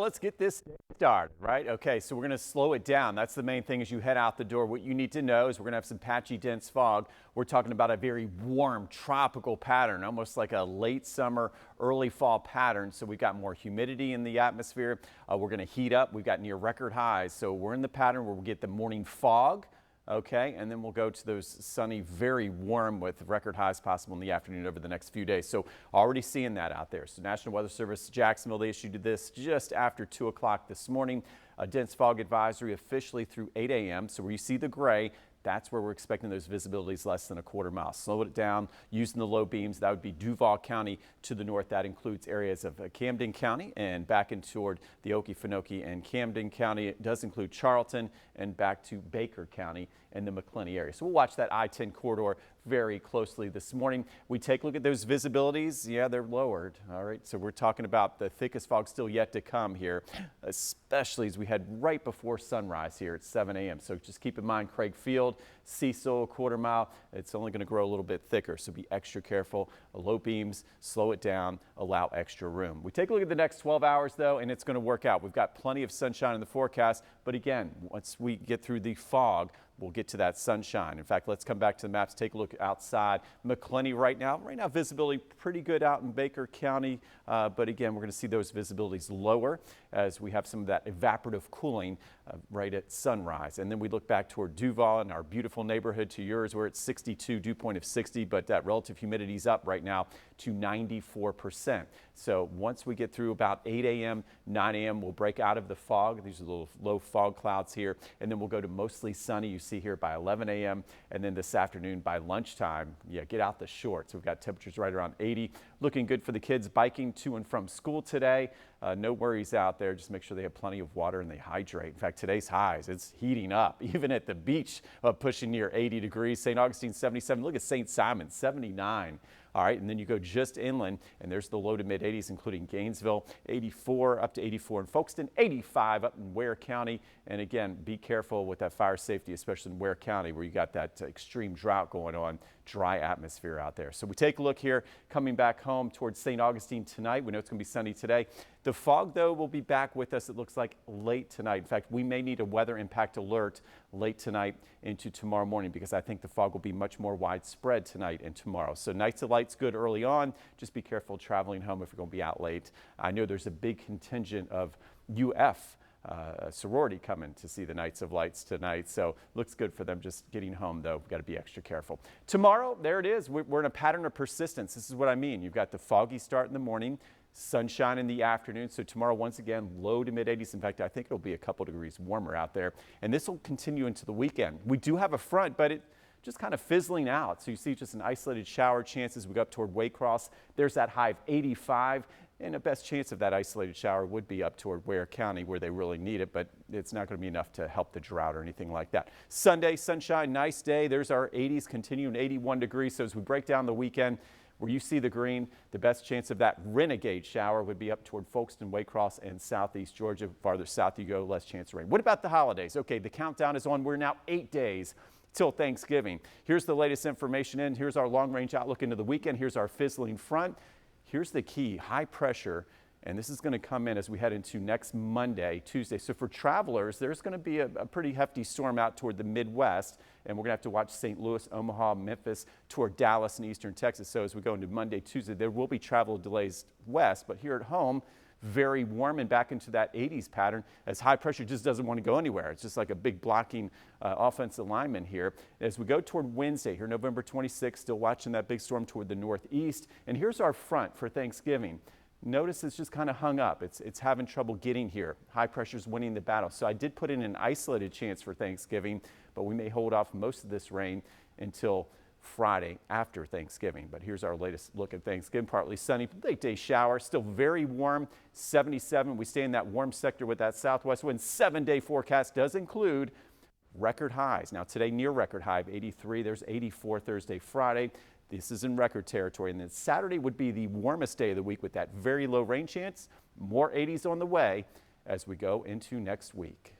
Let's get this started, right? Okay, so we're going to slow it down. That's the main thing as you head out the door. What you need to know is we're going to have some patchy, dense fog. We're talking about a very warm tropical pattern, almost like a late summer, early fall pattern. So we've got more humidity in the atmosphere. We're going to heat up. We've got near record highs. So we're in the pattern where we'll get the morning fog. Okay, and then we'll go to those sunny, very warm with record highs possible in the afternoon over the next few days. So already seeing that out there. So National Weather Service Jacksonville, they issued this just after 2 o'clock this morning. A dense fog advisory officially through 8 a.m. So where you see the gray, that's where we're expecting those visibilities less than a quarter mile. Slow it down using the low beams. That would be Duval County to the north. That includes areas of Camden County and back in toward the Okefenokee and Camden County. It does include Charlton and back to Baker County and the McClenny area. So we'll watch that I-10 corridor very closely this morning. We take a look at those visibilities. Yeah, they're lowered. All right, so we're talking about the thickest fog still yet to come here, especially as we head right before sunrise here at 7 a.m. So just keep in mind Craig Field, Cecil, a quarter mile. It's only going to grow a little bit thicker, so be extra careful. Low beams, slow it down, allow extra room. We take a look at the next 12 hours though, and it's going to work out. We've got plenty of sunshine in the forecast, but again, once we get through the fog, we'll get to that sunshine. In fact, let's come back to the maps, take a look outside. McClenny right now visibility pretty good out in Baker County, but again, we're going to see those visibilities lower as we have some of that evaporative cooling right at sunrise. And then we look back toward Duval and our beautiful neighborhood to yours. We're at 62, dew point of 60, but that relative humidity is up right now to 94%. So once we get through about 8 a.m., 9 a.m., we'll break out of the fog. These are little low fog clouds here, and then we'll go to mostly sunny. You see here by 11 a.m. and then this afternoon by lunchtime, yeah, get out the shorts. We've got temperatures right around 80. Looking good for the kids biking to and from school today. No worries out there. Just make sure they have plenty of water and they hydrate. In fact, today's highs, it's heating up. Even at the beach, pushing near 80 degrees. St. Augustine, 77. Look at St. Simon, 79. All right, and then you go just inland, and there's the low to mid 80s, including Gainesville, 84 up to 84 in Folkestone, 85 up in Ware County. And again, be careful with that fire safety, especially in Ware County, where you got that extreme drought going on, dry atmosphere out there. So we take a look here, coming back home towards St. Augustine tonight. We know it's going to be sunny today. The fog, though, will be back with us, it looks like, late tonight. In fact, we may need a weather impact alert late tonight into tomorrow morning because I think the fog will be much more widespread tonight and tomorrow. So nights of light's good early on. Just be careful traveling home if you're going to be out late. I know there's a big contingent of UF sorority coming to see the Nights of Lights tonight, so looks good for them just getting home, though. We've got to be extra careful. Tomorrow, there it is. We're in a pattern of persistence. This is what I mean. You've got the foggy start in the morning, sunshine in the afternoon. So tomorrow, once again, low to mid 80s. In fact, I think it'll be a couple degrees warmer out there, and this will continue into the weekend. We do have a front, but it just kind of fizzling out. So you see just an isolated shower chance as we go up toward Waycross. There's that high of 85. And the best chance of that isolated shower would be up toward Ware County where they really need it, but it's not going to be enough to help the drought or anything like that. Sunday, sunshine, nice day. There's our 80s continuing 81 degrees. So as we break down the weekend, where you see the green, the best chance of that renegade shower would be up toward Folkestone, Waycross, and southeast Georgia. Farther south you go, less chance of rain. What about the holidays? Okay, the countdown is on. We're now 8 days till Thanksgiving. Here's the latest information in. Here's our long-range outlook into the weekend. Here's our fizzling front. Here's the key, high pressure, and this is going to come in as we head into next Monday, Tuesday. So for travelers, there's going to be a pretty hefty storm out toward the Midwest, and we're going to have to watch St. Louis, Omaha, Memphis, toward Dallas and eastern Texas. So as we go into Monday, Tuesday, there will be travel delays west, but here at home, very warm and back into that 80s pattern as high pressure just doesn't want to go anywhere. It's just like a big blocking offensive lineman here. As we go toward Wednesday here, November 26th, still watching that big storm toward the northeast. And here's our front for Thanksgiving. Notice it's just kind of hung up. It's having trouble getting here. High pressure's winning the battle. So I did put in an isolated chance for Thanksgiving, but we may hold off most of this rain until Friday after Thanksgiving. But here's our latest look at Thanksgiving. Partly sunny, late day shower, still very warm, 77. We stay in that warm sector with that southwest wind. 7-day forecast does include record highs. Now today near record high of 83. There's 84 Thursday, Friday. This is in record territory. And then Saturday would be the warmest day of the week with that very low rain chance. More 80s on the way as we go into next week.